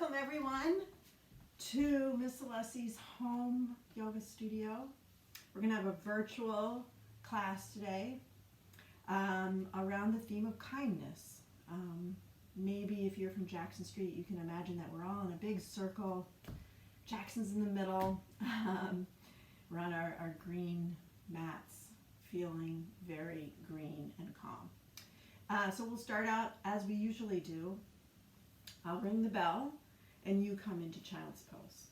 Welcome everyone to Miss Alessi's home yoga studio. We're going to have a virtual class today around the theme of kindness. Maybe if you're from Jackson Street, you can imagine that we're all in a big circle. Jackson's in the middle. We're on our green mats, feeling very green and calm. So we'll start out as we usually do. I'll ring the bell and you come into child's pose.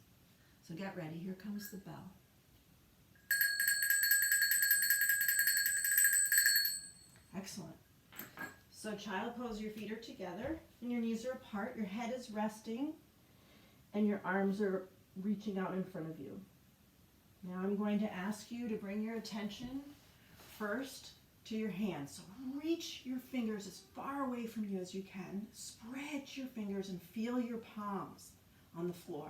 So get ready, here comes the bell. Excellent. So child pose, your feet are together and your knees are apart, your head is resting and your arms are reaching out in front of you. Now I'm going to ask you to bring your attention first to your hands. So reach your fingers as far away from you as you can. Spread your fingers and feel your palms on the floor.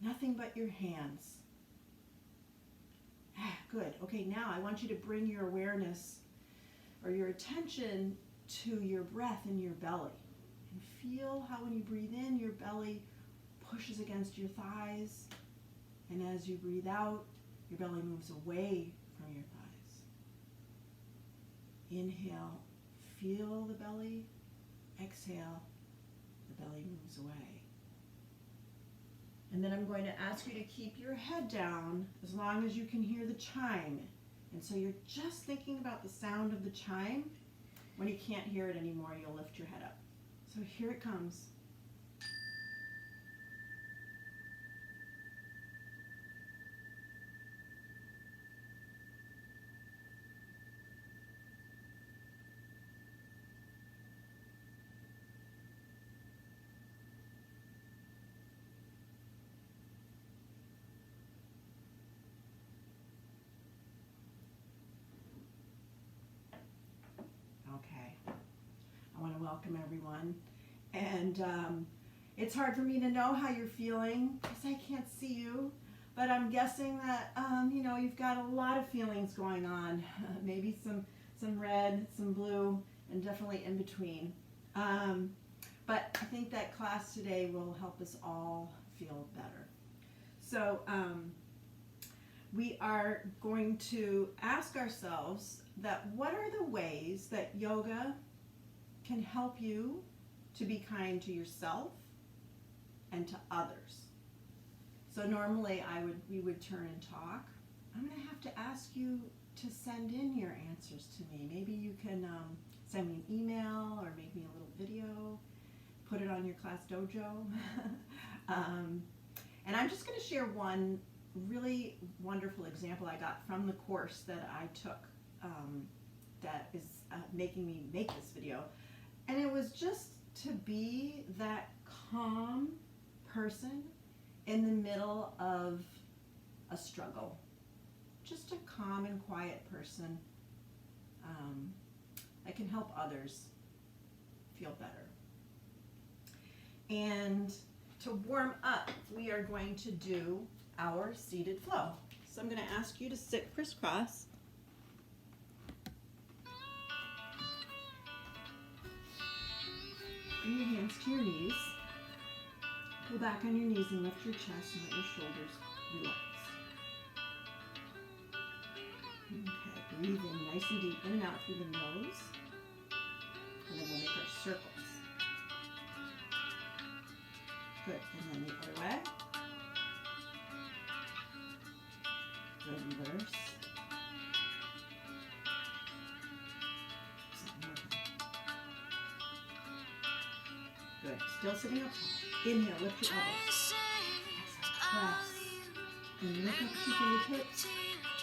Nothing but your hands. Good. Okay, now I want you to bring your awareness or your attention to your breath in your belly. And feel how when you breathe in, your belly pushes against your thighs. And as you breathe out, your belly moves away from your thighs. Inhale, feel the belly. Exhale, the belly moves away. And then I'm going to ask you to keep your head down as long as you can hear the chime. And so you're just thinking about the sound of the chime. When you can't hear it anymore, you'll lift your head up. So here it comes. I want to welcome everyone, and it's hard for me to know how you're feeling because I can't see you, but I'm guessing that you've got a lot of feelings going on, maybe some red, some blue, and definitely in between. But I think that class today will help us all feel better. So we are going to ask ourselves that what are the ways that yoga can help you to be kind to yourself and to others. So normally we would turn and talk. I'm going to have to ask you to send in your answers to me. Maybe you can send me an email or make me a little video, put it on your class dojo. And I'm just going to share one really wonderful example I got from the course that I took that is making me make this video. And it was just to be that calm person in the middle of a struggle. Just a calm and quiet person that can help others feel better. And to warm up, we are going to do our seated flow. So I'm going to ask you to sit crisscross. Bring your hands to your knees. Pull back on your knees and lift your chest and let your shoulders relax. Okay, breathe in nice and deep in and out through the nose. And then we'll make our circles. Good, and then the other way. Good, reverse. Good. Still sitting up tall. Inhale, lift your elbows. Exhale, press. And lift up your fingertips.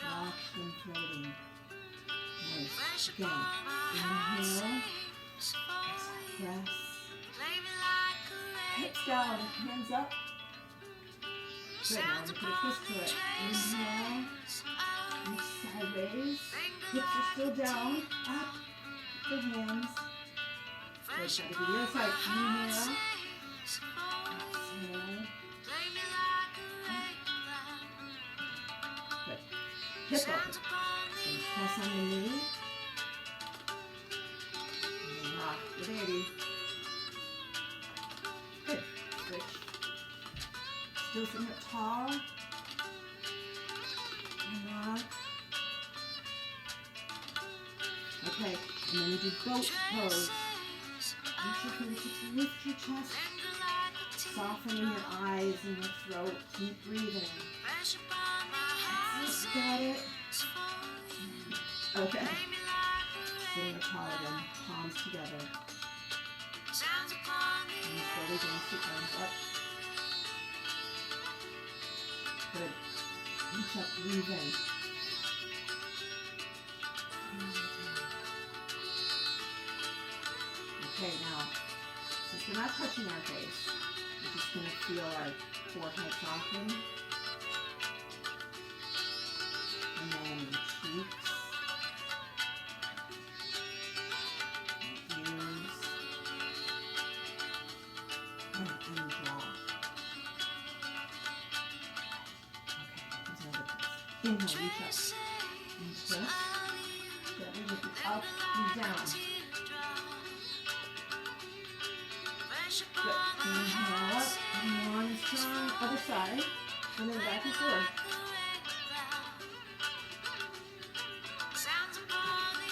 Watch them floating. Nice. Again. Inhale. Exhale, press. Hips down, hands up. Good. Now we're going to put a twist to it. Inhale. Reach sideways. Hips are still down. Up. The hands. Good, try to do the other side. Inhale. Exhale. Good. Hip open. And press on the knee. And rock the baby. Good. Switch. Still sitting up tall. And rock. Okay, and then we do goat pose. Reach your fingertips, lift your chest. Soften in your eyes and your throat. Keep breathing. Got it. Okay. Sitting up tall again. Palms together. And slowly dance your arms up. Good. Reach up, breathe in. Okay, now, since we're not touching our face, we're just going to feel our forehead soften. And then cheeks. Ears. And jaw. Okay, here's another twist. Inhale, reach up. And twist. Gently lift it up and down. Good. Inhale up and long and strong. Other side. And then back and forth.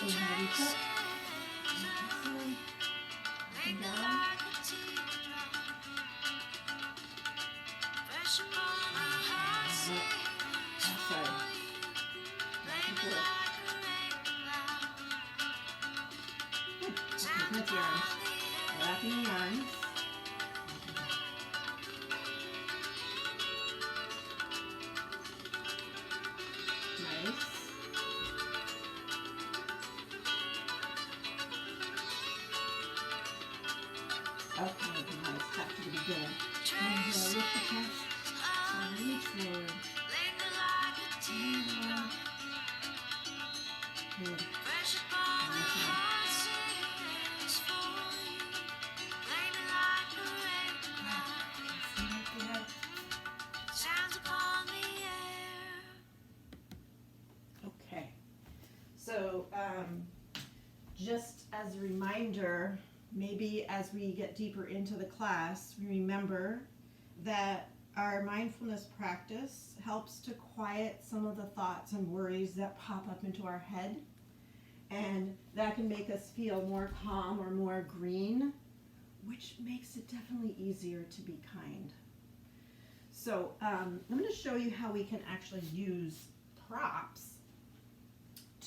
Inhale, reach up. And down. Outside. Back and forth. Good. Okay, lift your arms. Wrapping the arms. Nice. Okay, nice. Back to the beginning. Inhale, lift the chest. And reach forward. Inhale. Good. Okay. So, just as a reminder, maybe as we get deeper into the class, we remember that our mindfulness practice helps to quiet some of the thoughts and worries that pop up into our head. And that can make us feel more calm or more green, which makes it definitely easier to be kind. So I'm going to show you how we can actually use props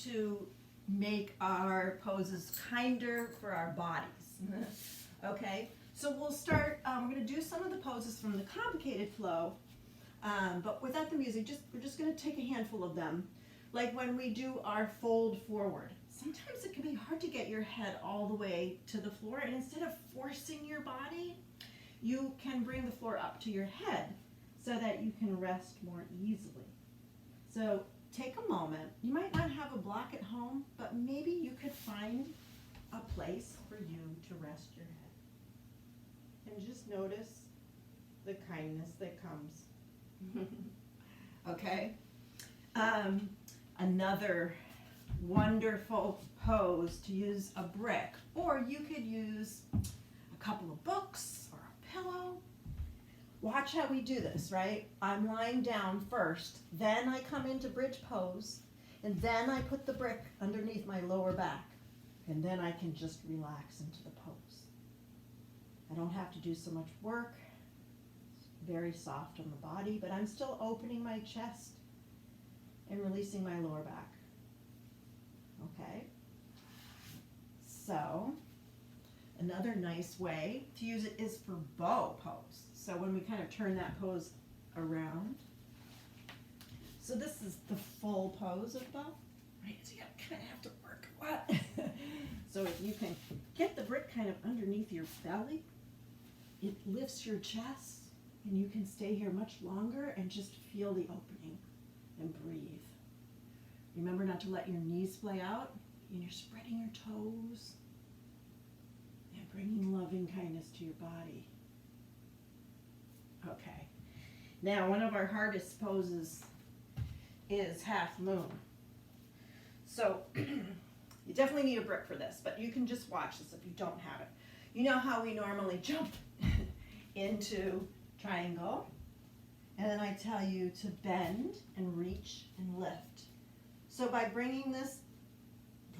to make our poses kinder for our bodies. Okay, so we'll start, we're going to do some of the poses from the complicated flow, but without the music, we're just going to take a handful of them. Like when we do our fold forward. Sometimes it can be hard to get your head all the way to the floor, and instead of forcing your body, you can bring the floor up to your head so that you can rest more easily. So take a moment. You might not have a block at home, but maybe you could find a place for you to rest your head. And just notice the kindness that comes. Okay? Another wonderful pose to use a brick, or you could use a couple of books or a pillow. Watch how we do this, right? I'm lying down first, then I come into bridge pose, and then I put the brick underneath my lower back, and then I can just relax into the pose. I don't have to do so much work. It's very soft on the body, but I'm still opening my chest and releasing my lower back. Okay, so another nice way to use it is for bow pose. So when we kind of turn that pose around. So this is the full pose of bow, right? So you kind of have to work a lot. So if you can get the brick kind of underneath your belly, it lifts your chest and you can stay here much longer and just feel the opening and breathe. Remember not to let your knees splay out, and you're spreading your toes and bringing loving kindness to your body. Okay. Now, one of our hardest poses is half moon. So, you definitely need a brick for this, but you can just watch this if you don't have it. You know how we normally jump into triangle, And then I tell you to bend and reach and lift. So by bringing this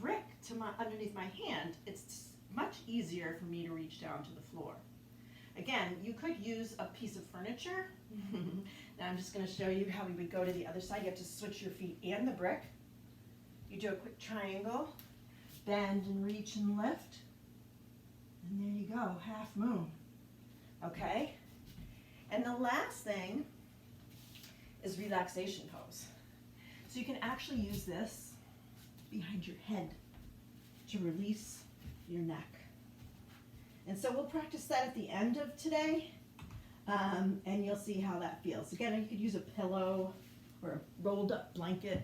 brick to underneath my hand, it's much easier for me to reach down to the floor. Again, you could use a piece of furniture. Now I'm just going to show you how we would go to the other side. You have to switch your feet and the brick. You do a quick triangle, bend and reach and lift, and there you go, half moon. Okay? And the last thing is relaxation pose. So you can actually use this behind your head to release your neck. And so we'll practice that at the end of today, and you'll see how that feels. Again, you could use a pillow or a rolled up blanket,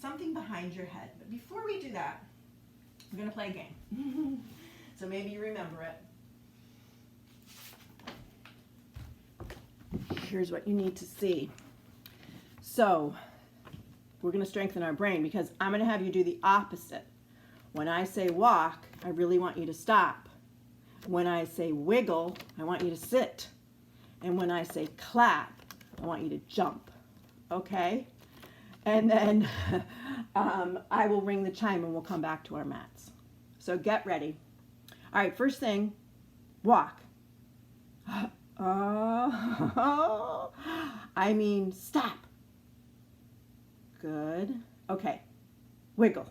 something behind your head. But before we do that, we're going to play a game. So maybe you remember it. Here's what you need to see. So we're going to strengthen our brain because I'm going to have you do the opposite. When I say walk, I really want you to stop. When I say wiggle, I want you to sit. And when I say clap, I want you to jump. Okay? And then I will ring the chime and we'll come back to our mats. So get ready. All right, first thing, walk. I mean, stop. Good. Okay. Wiggle.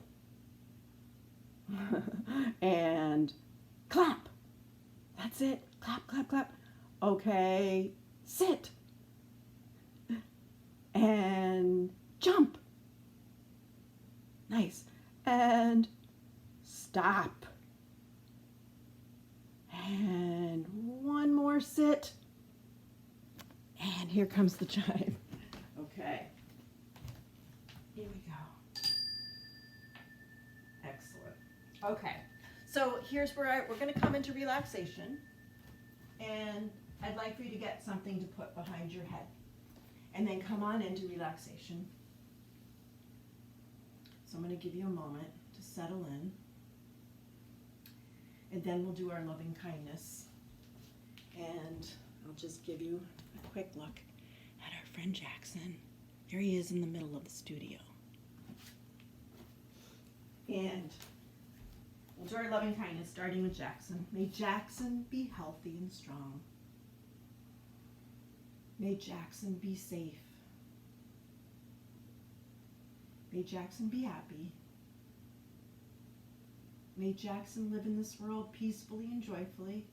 And clap. That's it. Clap, clap, clap. Okay. Sit. And jump. Nice. And stop. And one more sit. And here comes the chime. Okay. Here we go. Excellent. Okay. So here's where we're going to come into relaxation. And I'd like for you to get something to put behind your head. And then come on into relaxation. So I'm going to give you a moment to settle in. And then we'll do our loving kindness. And I'll just give you a quick look at our friend Jackson. There he is in the middle of the studio. And we'll do our loving kindness, starting with Jackson. May Jackson be healthy and strong. May Jackson be safe. May Jackson be happy. May Jackson live in this world peacefully and joyfully.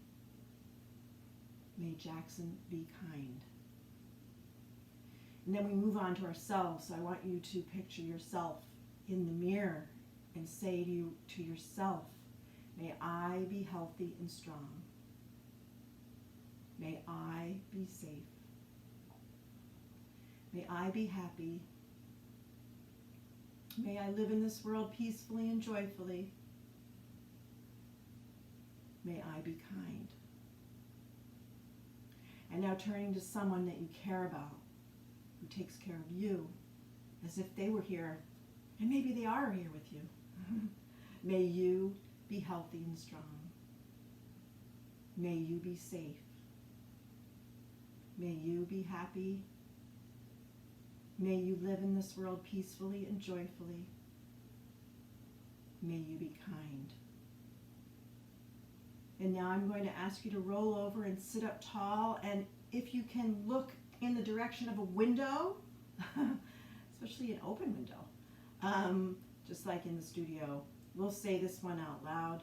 May Jackson be kind. And then we move on to ourselves. So I want you to picture yourself in the mirror and say to yourself, may I be healthy and strong. May I be safe. May I be happy. May I live in this world peacefully and joyfully. May I be kind. And now turning to someone that you care about, who takes care of you, as if they were here, and maybe they are here with you. May you be healthy and strong. May you be safe. May you be happy. May you live in this world peacefully and joyfully. May you be kind. And now I'm going to ask you to roll over and sit up tall, and if you can look in the direction of a window, especially an open window, just like in the studio, we'll say this one out loud.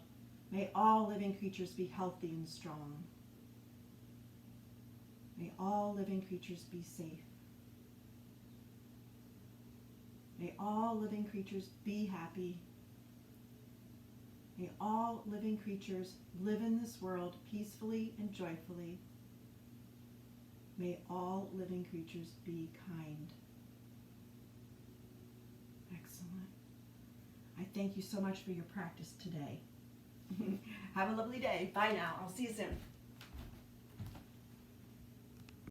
May all living creatures be healthy and strong. May all living creatures be safe. May all living creatures be happy. May all living creatures live in this world peacefully and joyfully. May all living creatures be kind. Excellent. I thank you so much for your practice today. Have a lovely day. Bye now. I'll see you soon.